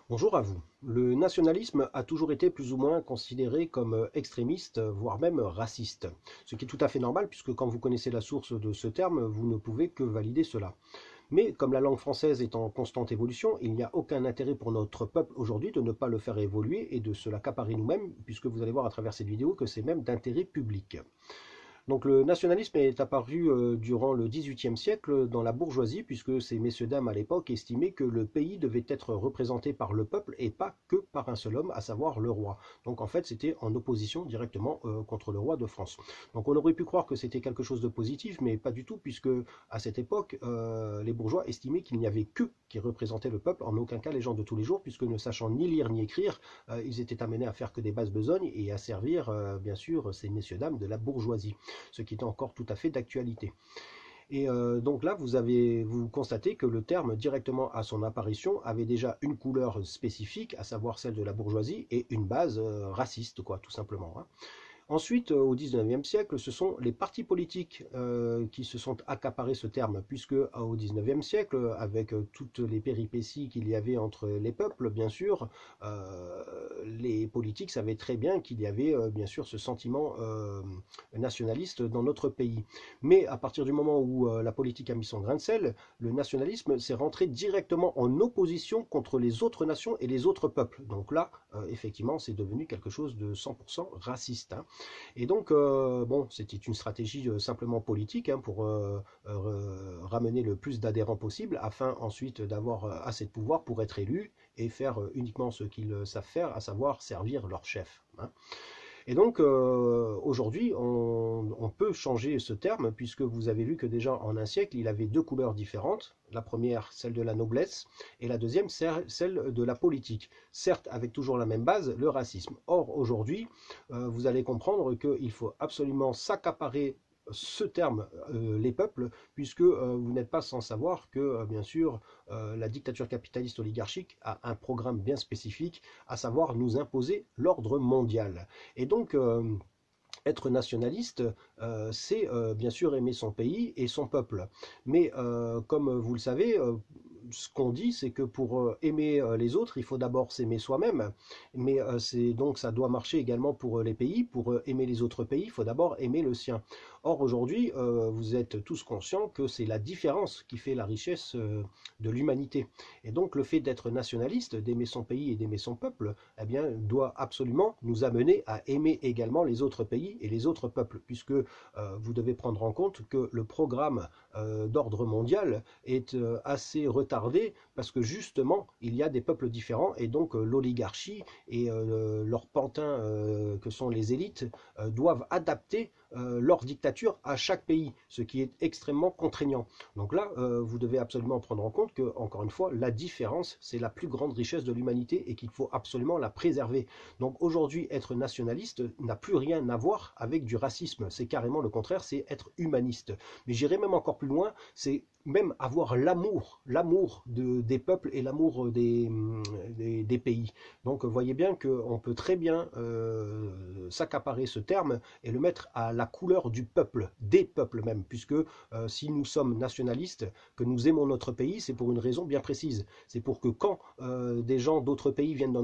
Bonjour à vous. Le nationalisme a toujours été plus ou moins considéré comme extrémiste, voire même raciste. Ce qui est tout à fait normal puisque quand vous connaissez la source de ce terme, vous ne pouvez que valider cela. Mais comme la langue française est en constante évolution, il n'y a aucun intérêt pour notre peuple aujourd'hui de ne pas le faire évoluer et de se l'accaparer nous-mêmes, puisque vous allez voir à travers cette vidéo que c'est même d'intérêt public. Donc le nationalisme est apparu durant le XVIIIe siècle dans la bourgeoisie, puisque ces messieurs-dames à l'époque estimaient que le pays devait être représenté par le peuple et pas que par un seul homme, à savoir le roi. Donc en fait c'était en opposition directement contre le roi de France. Donc on aurait pu croire que c'était quelque chose de positif, mais pas du tout, puisque à cette époque les bourgeois estimaient qu'il n'y avait qu'eux qui représentaient le peuple, en aucun cas les gens de tous les jours, puisque ne sachant ni lire ni écrire, ils étaient amenés à faire que des basses besognes et à servir bien sûr ces messieurs-dames de la bourgeoisie, ce qui est encore tout à fait d'actualité. Et donc là, vous constatez que le terme, directement à son apparition, avait déjà une couleur spécifique, à savoir celle de la bourgeoisie, et une base raciste, quoi, tout simplement, hein. Ensuite, au XIXe siècle, ce sont les partis politiques qui se sont accaparés ce terme, puisque au XIXe siècle, avec toutes les péripéties qu'il y avait entre les peuples, bien sûr, les politiques savaient très bien qu'il y avait bien sûr ce sentiment nationaliste dans notre pays. Mais à partir du moment où la politique a mis son grain de sel, le nationalisme s'est rentré directement en opposition contre les autres nations et les autres peuples. Donc là, effectivement, c'est devenu quelque chose de 100% raciste, hein. Et donc, bon, c'était une stratégie simplement politique, hein, pour ramener le plus d'adhérents possible, afin ensuite d'avoir assez de pouvoir pour être élu et faire uniquement ce qu'ils savent faire, à savoir servir leur chef, hein. Et donc aujourd'hui, on peut changer ce terme, puisque vous avez vu que déjà en un siècle, il avait deux couleurs différentes. La première, celle de la noblesse, et la deuxième, celle de la politique. Certes, avec toujours la même base, le racisme. Or, aujourd'hui, vous allez comprendre qu'il faut absolument s'accaparer ce terme, les peuples, puisque vous n'êtes pas sans savoir que, bien sûr, la dictature capitaliste oligarchique a un programme bien spécifique, à savoir nous imposer l'ordre mondial. Et donc, être nationaliste, c'est bien sûr aimer son pays et son peuple. Mais comme vous le savez, ce qu'on dit, c'est que pour aimer les autres, il faut d'abord s'aimer soi-même. Mais c'est donc ça doit marcher également pour les pays. Pour aimer les autres pays, il faut d'abord aimer le sien. Or aujourd'hui, vous êtes tous conscients que c'est la différence qui fait la richesse de l'humanité. Et donc le fait d'être nationaliste, d'aimer son pays et d'aimer son peuple, eh bien, doit absolument nous amener à aimer également les autres pays et les autres peuples, puisque vous devez prendre en compte que le programme d'ordre mondial est assez retardé, parce que justement, il y a des peuples différents, et donc l'oligarchie et leurs pantins que sont les élites doivent adapter leur dictature à chaque pays, ce qui est extrêmement contraignant. Donc là, vous devez absolument prendre en compte que, encore une fois, la différence, c'est la plus grande richesse de l'humanité et qu'il faut absolument la préserver. Donc aujourd'hui, être nationaliste n'a plus rien à voir avec du racisme. C'est carrément le contraire, c'est être humaniste. Mais j'irai même encore plus loin, c'est même avoir l'amour des peuples et l'amour des pays. Donc voyez bien qu'on peut très bien s'accaparer ce terme et le mettre à la couleur du peuple, des peuples même, puisque si nous sommes nationalistes, que nous aimons notre pays, c'est pour une raison bien précise. C'est pour que quand des gens d'autres pays viennent dans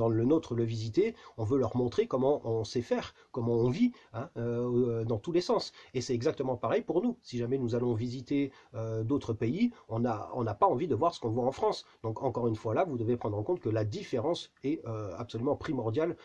le nôtre le visiter, on veut leur montrer comment on sait faire, comment on vit, hein, dans tous les sens. Et c'est exactement pareil pour nous. Si jamais nous allons visiter d'autres pays, on n'a pas envie de voir ce qu'on voit en France. Donc encore une fois là, vous devez prendre en compte que la différence est absolument primordiale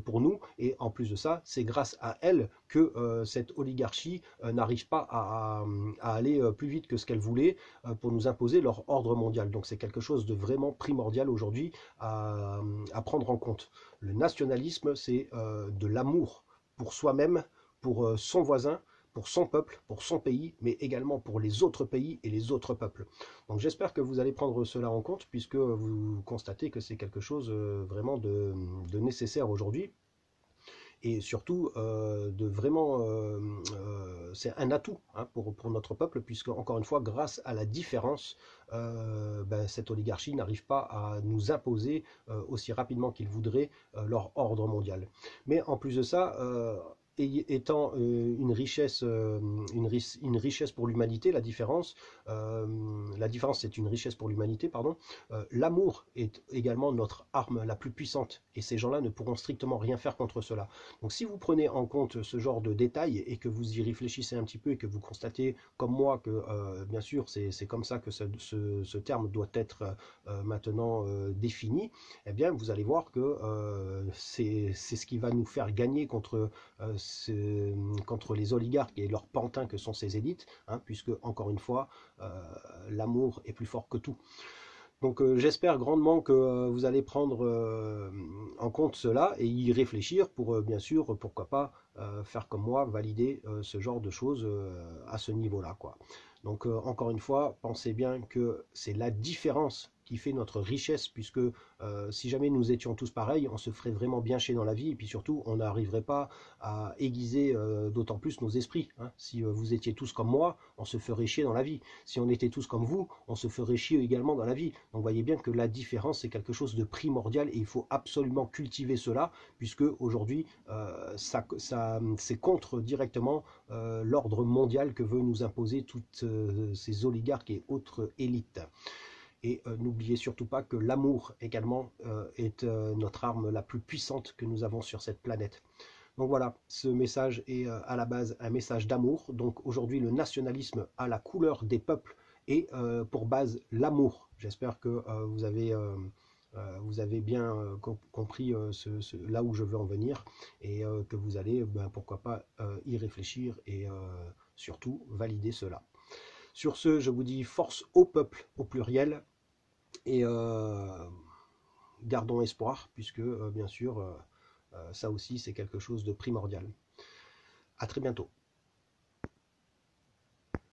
pour nous. Et en plus de ça, c'est grâce à elle que cette oligarchie n'arrive pas à aller plus vite que ce qu'elle voulait pour nous imposer leur ordre mondial. Donc c'est quelque chose de vraiment primordial aujourd'hui à prendre en compte. Le nationalisme, c'est de l'amour pour soi-même, pour son voisin, pour son peuple, pour son pays, mais également pour les autres pays et les autres peuples. Donc j'espère que vous allez prendre cela en compte, puisque vous constatez que c'est quelque chose vraiment de nécessaire aujourd'hui, et surtout de vraiment, c'est un atout, hein, pour notre peuple, puisque encore une fois, grâce à la différence, ben, cette oligarchie n'arrive pas à nous imposer aussi rapidement qu'il voudrait leur ordre mondial. Mais en plus de ça, étant une richesse pour l'humanité, la différence c'est une richesse pour l'humanité, pardon, l'amour est également notre arme la plus puissante, et ces gens-là ne pourront strictement rien faire contre cela. Donc si vous prenez en compte ce genre de détails, et que vous y réfléchissez un petit peu, et que vous constatez, comme moi, que bien sûr c'est comme ça que ce terme doit être maintenant défini, eh bien vous allez voir que c'est ce qui va nous faire gagner contre les oligarques et leurs pantins que sont ces élites, hein, puisque encore une fois, l'amour est plus fort que tout. Donc j'espère grandement que vous allez prendre en compte cela et y réfléchir pour bien sûr, pourquoi pas, faire comme moi, valider ce genre de choses à ce niveau-là, quoi. Donc encore une fois, pensez bien que c'est la différence qui fait notre richesse, puisque si jamais nous étions tous pareils, on se ferait vraiment bien chier dans la vie, et puis surtout, on n'arriverait pas à aiguiser d'autant plus nos esprits, hein. Si vous étiez tous comme moi, on se ferait chier dans la vie. Si on était tous comme vous, on se ferait chier également dans la vie. Donc vous voyez bien que la différence, c'est quelque chose de primordial, et il faut absolument cultiver cela, puisque aujourd'hui, c'est contre directement l'ordre mondial que veut nous imposer toutes ces oligarques et autres élites. Et n'oubliez surtout pas que l'amour également est notre arme la plus puissante que nous avons sur cette planète. Donc voilà, ce message est à la base un message d'amour. Donc aujourd'hui, le nationalisme a la couleur des peuples et pour base l'amour. J'espère que vous avez bien compris là où je veux en venir, et que vous allez, pourquoi pas, y réfléchir et surtout valider cela. Sur ce, je vous dis force au peuple au pluriel, et gardons espoir, puisque bien sûr, ça aussi c'est quelque chose de primordial. À très bientôt.